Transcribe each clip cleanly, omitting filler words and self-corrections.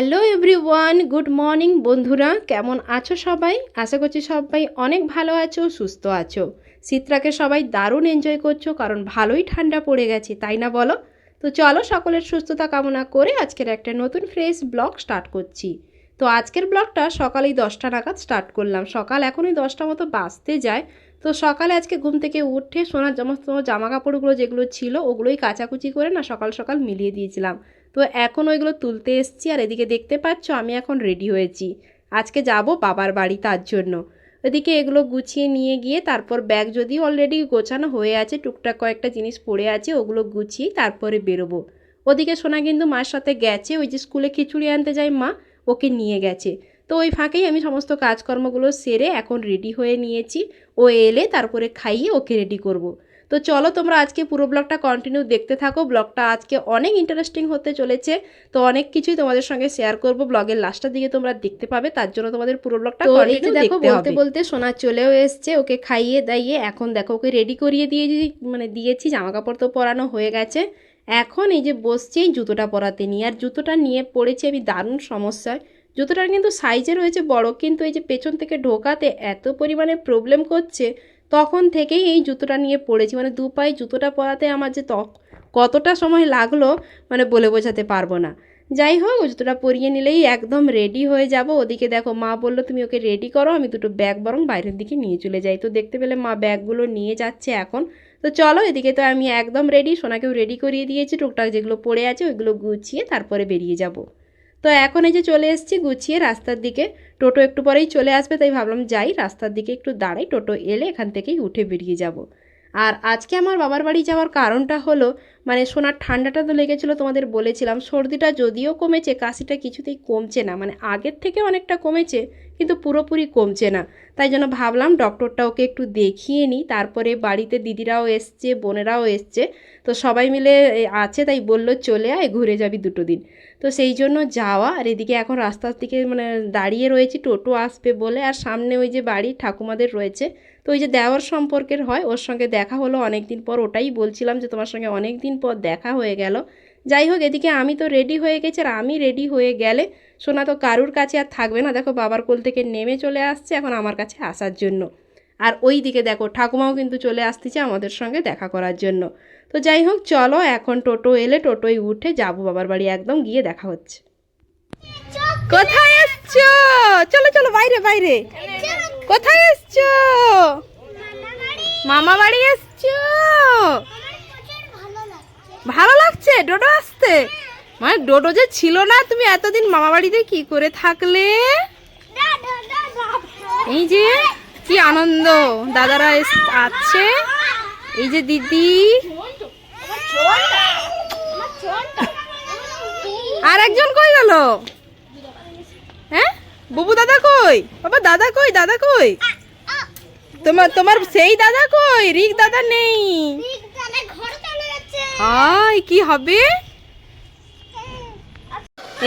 Hello everyone, good morning বন্ধুরা। কেমন আছো সবাই? আশা করছি সবাই অনেক ভালো আছো, সুস্থ আছো। শীতটাকে সবাই দারুণ এনজয় করছো, কারণ ভালোই ঠান্ডা পড়ে গেছে, তাই না বলো? তো চলো, সকলের সুস্থতা কামনা করে আজকের একটা নতুন ফ্রেশ ব্লগ স্টার্ট করছি। তো আজকের ব্লগটা সকালেই 10টা নাগাদ স্টার্ট করলাম। সকাল এখনই 10টা মতো বাজতে যায়। তো সকালে আজকে ঘুম থেকে উঠে সোনার সমস্ত জামা কাপড়গুলো যেগুলো ছিল ওগুলোই কাচাকুচি করে না সকাল সকাল মিলিয়ে দিয়েছিলাম। তো এখন ওইগুলো তুলতে এসেছি, আর এদিকে দেখতে পাচ্ছ আমি এখন রেডি হয়েছি। আজকে যাব বাবার বাড়ি, তার জন্য এদিকে এগুলো গুছিয়ে নিয়ে গিয়ে তারপর ব্যাগ যদিও অলরেডি গোছানো হয়ে আছে, টুকটাক কয়েকটা জিনিস পড়ে আছে, ওগুলো গুছিয়ে তারপরে বেরোবো। ওদিকে সোনা কিন্তু মার সাথে গেছে, ওই যে স্কুলে খিচুড়ি আনতে যায় মা, ওকে নিয়ে গেছে। তো ওই ফাঁকেই আমি সমস্ত কাজকর্মগুলো সেরে এখন রেডি হয়ে নিয়েছি। ও এলে তারপরে খাইয়ে ওকে রেডি করব। তো চলো তোমরা আজকে পুরো ব্লগটা কন্টিনিউ দেখতে থাকো। ব্লগটা আজকে অনেক ইন্টারেস্টিং হতে চলেছে। তো অনেক কিছুই তোমাদের সঙ্গে শেয়ার করব, ব্লগের লাস্টের দিকে তোমরা দেখতে পাবে, তার জন্য তোমাদের পুরো ব্লগটা কন্টিনিউ দেখো। বলতে বলতে সোনা চলেও এসছে, ওকে খাইয়ে দাইয়ে এখন দেখো ওকে রেডি করিয়ে দিয়েছি, জামা কাপড় তো পরানো হয়ে গেছে। এখন এই যে বসছি এই জুতোটা পরাতে নিয়ে, আর জুতোটা নিয়ে পড়েছি আমি দারুণ সমস্যায়। জুতোটার কিন্তু সাইজে রয়েছে বড়, কিন্তু এই যে পেছন থেকে ঢোকাতে এত পরিমাণে প্রবলেম করছে, তখন থেকেই এই জুতোটা নিয়ে পড়েছি। মানে দু পায়ে জুতোটা পরাতে আমার যে কতটা সময় লাগলো মানে বলে বোঝাতে পারবো না। যাই হোক, ওই জুতোটা পরিয়ে নিলেই একদম রেডি হয়ে যাব। ওদিকে দেখো মা বললো তুমি ওকে রেডি করো, আমি দুটো ব্যাগ বরং বাইরের দিকে নিয়ে চলে যাই। তো দেখতে পেলে মা ব্যাগগুলো নিয়ে যাচ্ছে এখন। তো চলো, এদিকে তো আমি একদম রেডি, সোনাকেও রেডি করিয়ে দিয়েছি, টুকটাক যেগুলো পড়ে আছে ওইগুলো গুছিয়ে তারপরে বেরিয়ে যাব। তো এখন এই যে চলে এসেছি গুছিয়ে রাস্তার দিকে। টোটো একটু পরেই চলে আসবে, তাই ভাবলাম যাই রাস্তার দিকে একটু দাঁড়াই, টোটো এলে এখান থেকেই উঠে বেরিয়ে যাব। আর আজকে আমার বাবার বাড়ি যাওয়ার কারণটা হলো, মানে সোনার ঠান্ডাটা তো লেগেছিলো, তোমাদের বলেছিলাম। সর্দিটা যদিও কমেছে, কাশিটা কিছুতেই কমছে না, মানে আগের থেকে অনেকটা কমেছে কিন্তু পুরোপুরি কমছে না। তাই জন্য ভাবলাম ডক্টরটা ওকে একটু দেখিয়ে নিই। তারপরে বাড়িতে দিদিরাও এসছে, বোনেরাও এসছে, তো সবাই মিলে আছে, তাই বললো চলে আয় ঘুরে যাবি দুটো দিন। তো সেই জন্য যাওয়া। আর এদিকে এখন রাস্তার দিকে মানে দাঁড়িয়ে রয়েছি, টোটো আসবে বলে। আর সামনে ওই যে বাড়ি ঠাকুমাদের রয়েছে, তো ওই যে দেওয়ার সম্পর্কের হয়, ওর সঙ্গে দেখা হলো অনেক দিন পর। ওটাই বলছিলাম যে তোমার সঙ্গে অনেক দিন পর দেখা হয়ে গেল। যাই হোক, এদিকে আমি তো রেডি হয়ে গেছি, আর আমি রেডি হয়ে গেলে সোনা তো কারুর কাছে আর থাকবে না। দেখো বাবার কোল থেকে নেমে চলে আসছে এখন আমার কাছে আসার জন্য। আর ওই দিকে দেখো ঠাকুমাও কিন্তু চলে আসতেছে আমাদের সঙ্গে দেখা করার জন্য। তো যাই হোক চলো, এখন টোটো এলে টোটোয় উঠে যাবো বাবার বাড়ি, একদম গিয়ে দেখা হচ্ছে। কোথায় এসছো? চলো চলো বাইরে বাইরে। কোথায় এসছো? মামা বাড়ি এসছো? ভালো লাগছে ডোডো আসতে? মানে ডোডো যে ছিল না, তুমি এতদিন মামা বাড়িতে কি করে থাকলে? এই যে কি আনন্দ, দাদারা আছে, এই যে দিদি, আর একজন কই গেল? হ্যাঁ বুবু দাদা কই? বাবা দাদা কই? দাদা কই? তোমার সেই দাদা কই? রিক দাদা নেই। আয় কি হবে?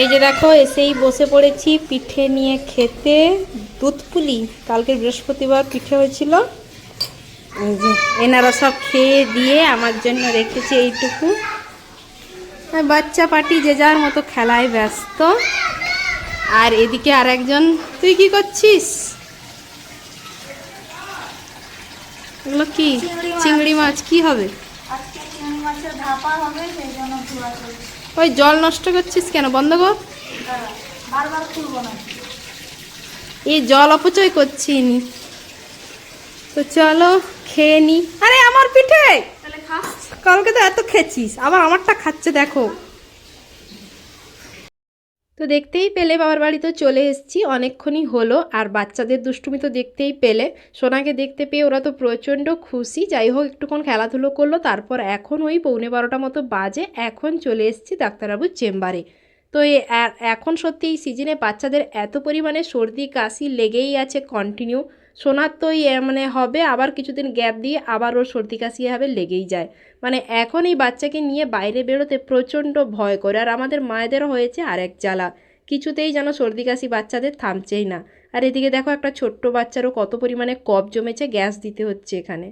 এই যে দেখো এসেই বসে পড়েছি পিঠে নিয়ে খেতে। দুধ পুলি, কালকে বৃহস্পতিবার পিঠে হয়েছিল, এই যে এনারা সব খেয়ে দিয়ে আমার জন্য রেখেছে এইটুকু। বাচ্চা পার্টি যে যার মতো খেলায় ব্যস্ত। আর এদিকে আর একজন, তুই কি করছিস? এগুলো কি? চিংড়ি মাছ কি হবে? ওই জল নষ্ট করছিস কেন? বন্ধ কর। এই জল অপচয় করছি নি। তো চলো খেয়ে নি। আরে আমার পিঠে কালকে তো এত খেয়েছিস, আবার আমারটা খাচ্ছে দেখো। তো দেখতেই পেলে বাবার বাড়ি তো চলে এসেছি, অনেকক্ষণই হলো। আর বাচ্চাদের দুষ্টুমি তো দেখতেই পেলে, সোনাকে দেখতে পেয়ে ওরা তো প্রচণ্ড খুশি। যাই হোক একটুক্ষণ খেলাধুলো করলো, তারপর এখন ওই 11:15 মতো বাজে, এখন চলে এসেছি ডাক্তারবাবুর চেম্বারে। তো এখন সত্যি এই সিজনে বাচ্চাদের এত পরিমাণে সর্দি কাশি লেগেই আছে কন্টিনিউ। সোনার তো মানে হবে, আবার কিছুদিন গ্যাপ দিয়ে আবার ওর সর্দি কাশি হবে, লেগেই যায়। মানে এখন এই বাচ্চাকে নিয়ে বাইরে বেরোতে প্রচণ্ড ভয় করে। আর আমাদের মায়েদেরও হয়েছে আরেক জ্বালা, কিছুতেই যেন সর্দি কাশি বাচ্চাদের থামছেই না। আর এদিকে দেখো একটা ছোট্ট বাচ্চারও কত পরিমাণে কফ জমেছে, গ্যাস দিতে হচ্ছে এখানে।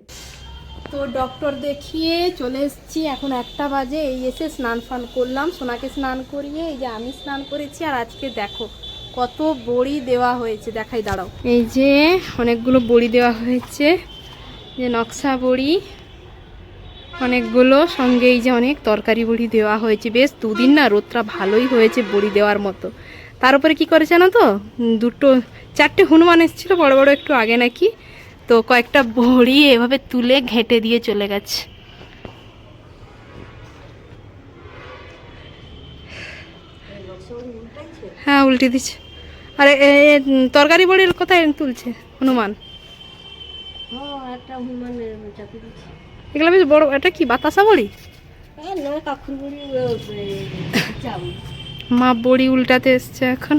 তো ডক্টর দেখিয়ে চলে এসেছি, এখন 1টা বাজে। এই এসে স্নান ফান করলাম, সোনাকে স্নান করিয়ে এই যে আমি স্নান করেছি। আর আজকে দেখো কত বড়ি দেওয়া হয়েছে, দেখাই দাঁড়াও। এই যে অনেকগুলো বড়ি দেওয়া হয়েছে, যে নকশা বড়ি অনেকগুলো, সঙ্গে এই যে অনেক তরকারি বড়ি দেওয়া হয়েছে। বেশ দুদিন না রোদটা ভালোই হয়েছে বড়ি দেওয়ার মতো। তার উপরে কী করেছে না তো, 4টে হনুমান এসেছিলো বড় বড় একটু আগে নাকি, তো কয়েকটা বড়ি এভাবে তুলে ঘেঁটে দিয়ে চলে গেছে। হ্যাঁ উল্টে দিচ্ছে। আরে তরকারি বড়ির কোথায় তুলছে হনুমান? এগুলো বেশ বড়। এটা কি বাতাসা বড়ি? মা বড়ি উল্টাতে এসছে এখন।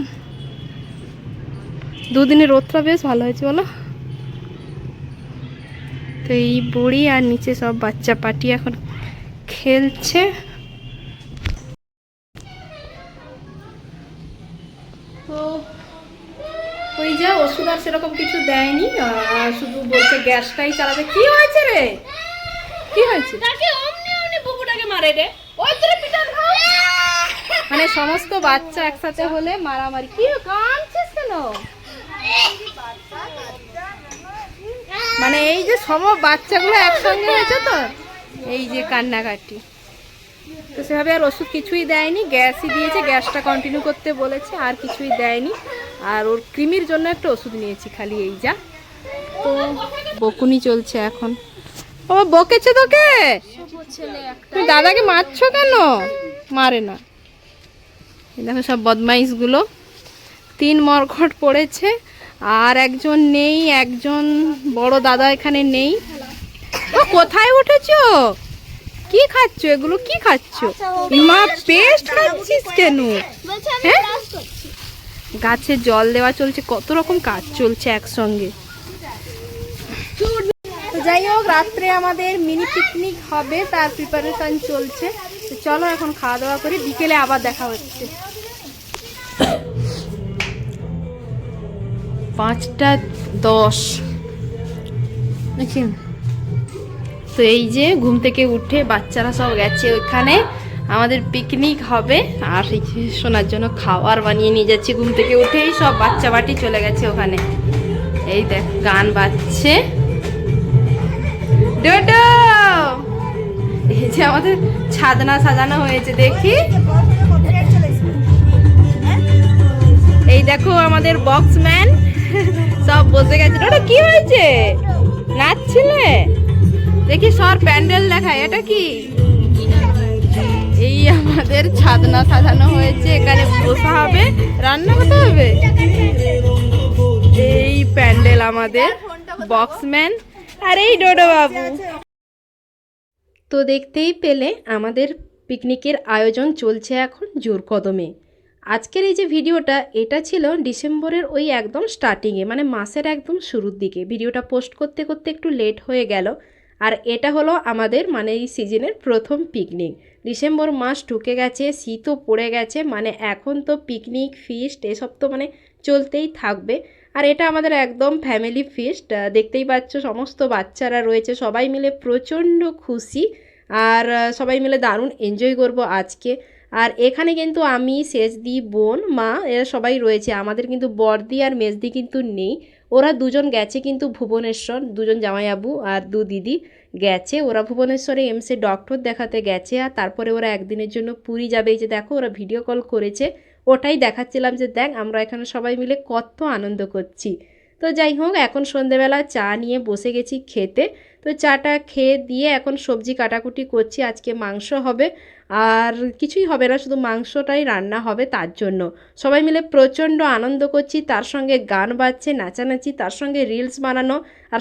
দুদিনের রোদটা বেশ ভালো হয়েছে বলো। তো এই বড়ি আর নিচে সব বাচ্চা পাটি এখন খেলছে। তো ওই যা ওষুধ আর সেরকম কিছু দেয়নি, শুধু বলছে গ্যাসটাই চালাবে। কি হয়েছে রে, কি হয়েছে? মারে রে, মানে সমস্ত বাচ্চা একসাথে হলে মারামারি। কি কাঁদছিস কেন? মানে এই যে সব বাচ্চাগুলো একসঙ্গে হয়েছে তো এই যে কান্নাকাটি। তো সেভাবে আর ওষুধ কিছুই দেয়নি, গ্যাসই দিয়েছে, গ্যাসটা কন্টিনিউ করতে বলেছে, আর কিছুই দেয়নি। আর ওর কৃমির জন্য একটা ওষুধ নিয়েছি খালি, এই যা। তো বকুনি চলছে এখন। ও বকেছে তোকে? তুই দাদাকে মারছো কেন? মারে না। দেখো সব বদমাইশগুলো, 3 মরঘট পড়েছে, আর একজন নেই, একজন বড় দাদা এখানে নেই। ও কোথায় উঠেছো? কি খাচ্ছ এগুলো? কি খাচ্ছ? মা পেস্ট খাচ্ছিস কেন? হ্যাঁ গাছে জল দেওয়া চলছে, কত রকম কাজ চলছে একসঙ্গে। তো যাই হোক, রাত্রে আমাদের মিনি পিকনিক হবে, তার প্রিপারেশন চলছে। তো চলো এখন খাওয়া দাওয়া করি, বিকেলে আবার দেখা হচ্ছে। 5:10 দেখি। তো এই যে ঘুম থেকে উঠে বাচ্চারা সব গেছে ওইখানে, আমাদের পিকনিক হবে। আর এই যে শোনার জন্য খাবার বানিয়ে নিয়ে যাচ্ছি, ঘুম থেকে উঠেই সব বাচ্চা বাটি চলে গেছে ওখানে। এই দেখ গান বাজছে। ডোডো, এই যে আমাদের ছাদনা সাজানো হয়েছে, দেখি। এই দেখো আমাদের বক্সম্যান সব বসে গেছে। ডোডো কি হয়েছে, নাচছিলে? দেখি সর প্যান্ডেল দেখায়। এটা কি? এই আমাদের ছাদনা সাজানো হয়েছে, এখানে বসা হবে, রান্না করতে হবে। এই প্যান্ডেল আমাদের বক্সম্যান আর এই ডোডো বাবু। তো দেখতেই পেলে আমাদের পিকনিকের আয়োজন চলছে এখন জোর কদমে। আজকের এই যে ভিডিওটা, এটা ছিল ডিসেম্বরের ওই একদম স্টার্টিংয়ে, মানে মাসের একদম শুরুর দিকে। ভিডিওটা পোস্ট করতে করতে একটু লেট হয়ে গেল। আর এটা হলো আমাদের মানে এই সিজনের প্রথম পিকনিক। ডিসেম্বর মাস ঢুকে গেছে, শীতও পড়ে গেছে, মানে এখন তো পিকনিক ফিস্ট এসব তো মানে চলতেই থাকবে। আর এটা আমাদের একদম ফ্যামিলি ফিস্ট। দেখতেই পাচ্ছ সমস্ত বাচ্চারা রয়েছে, সবাই মিলে প্রচণ্ড খুশি। আর সবাই মিলে দারুণ এনজয় করব আজকে। আর এখানে কিন্তু আমি, সেজদি, বোন, মা এরা সবাই রয়েছে। আমাদের কিন্তু বড়দি আর মেজদি কিন্তু নেই, ওরা দুজন গেছে কিন্তু ভুবনেশ্বর, দুজন জামাইবাবু আর 2 দিদি গেছে। ওরা ভুবনেশ্বরে এমসে ডক্টর দেখাতে গেছে। আর তারপরে ওরা একদিনের জন্য পুরী যাবে। এই যে দেখো ওরা ভিডিও কল করেছে, ওটাই দেখাচ্ছিলাম যে দেখ আমরা এখানে সবাই মিলে কত আনন্দ করছি। তো যাই হোক, এখন সন্ধেবেলা চা নিয়ে বসে গেছি খেতে। তো চাটা খেয়ে দিয়ে এখন সবজি কাটাকুটি করছি। আজকে মাংস হবে, আর কিছুই হবে না, শুধু মাংসটাই রান্না হবে। তার জন্য সবাই মিলে প্রচণ্ড আনন্দ করছি, তার সঙ্গে গান বাজছে, নাচানাচি, তার সঙ্গে রিলস বানানো, আর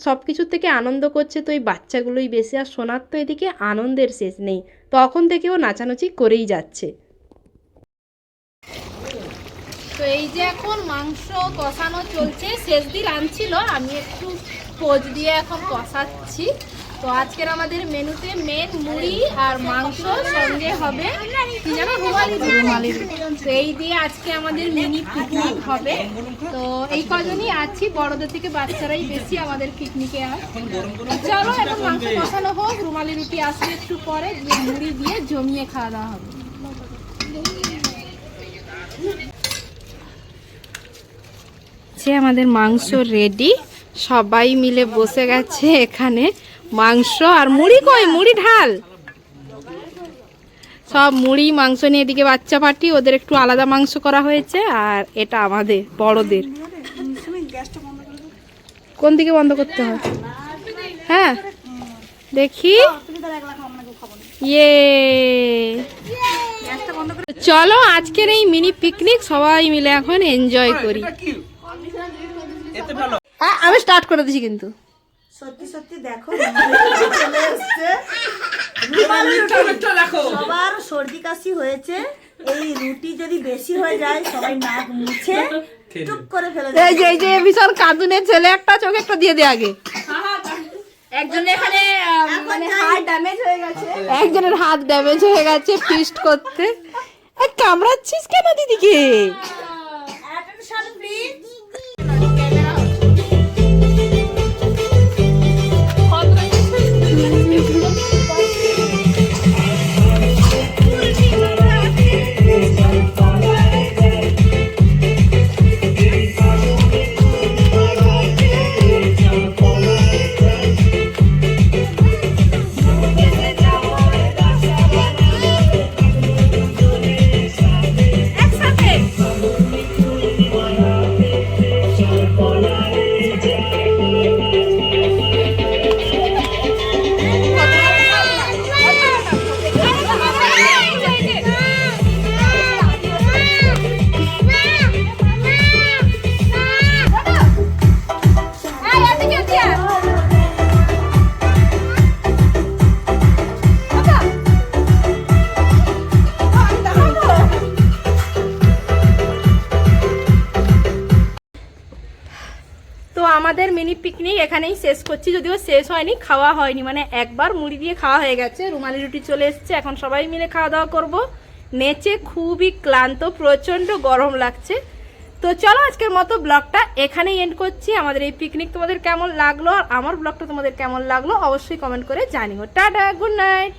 সব কিছুর থেকে আনন্দ করছে তো এই বাচ্চাগুলোই বেশি। আর সোনার তো এদিকে আনন্দের শেষ নেই, তখন থেকেও নাচানাচি করেই যাচ্ছে। তো এই যে এখন মাংস কষানো চলছে, শেষ দিন আনছিল, আমি একটু পোজ দিয়ে এখন কষাচ্ছি। তো আজকের আমাদের মেনুতে মেন মুড়ি আর মাংস, সঙ্গে হবে কি জানো, রুমালি রুটি। তো এই দিয়ে আজকে আমাদের মিনি পিকনিক হবে। তো এই কজনই আছি, বড়দের থেকে বাচ্চারাই বেশি আমাদের পিকনিকে আর। চলো এখন মাংস কষানো হোক, রুমালি রুটি আসবে একটু পরে, দিয়ে মুড়ি দিয়ে জমিয়ে খাওয়া দাওয়া হবে। আমাদের মাংস রেডি, সবাই মিলে বসে গেছে এখানে। মাংস আর মুড়ি, কই মুড়ি ঢাল, সব মুড়ি মাংস নিয়ে, এদিকে বাচ্চা পার্টি, ওদের একটু আলাদা মাংস করা হয়েছে, আর এটা আমাদের বড়দের। কোন দিকে বন্ধ করতে হয়? হ্যাঁ দেখি, ইয়ে চলো আজকের এই মিনি পিকনিক সবাই মিলে এখন এনজয় করি। আমি স্টার্ট করে দিছি কিন্তু সত্যি সত্যি দেখো সবার সর্দি কাশি হয়েছে। এই রুটি যদি বেশি হয়ে যায় সবাই নাক মুছে টুক করে ফেলে দেয়। এই যে ভীষণ কাঁদুনের ছেলে একটা, চোখে একটা দিয়ে দে আগে। একজনের এখানে মানে হাত ড্যামেজ হয়ে গেছে, একজনের হাত ড্যামেজ হয়ে গেছে ফিস্ট করতে। কামড়াচ্ছিস কেন দিদিকে? Attention please. আমাদের মিনি পিকনিক এখানেই শেষ করছি, যদিও শেষ হয়নি, খাওয়া হয়নি, মানে একবার মুড়ি দিয়ে খাওয়া হয়ে গেছে, রুমালি রুটি চলে এসছে, এখন সবাই মিলে খাওয়া দাওয়া করবো। নেচে খুবই ক্লান্ত, প্রচণ্ড গরম লাগছে। তো চলো আজকের মতো ব্লগটা এখানেই এন্ড করছি। আমাদের এই পিকনিক তোমাদের কেমন লাগলো আর আমার ব্লগটা তোমাদের কেমন লাগলো অবশ্যই কমেন্ট করে জানিও। Tata, good night.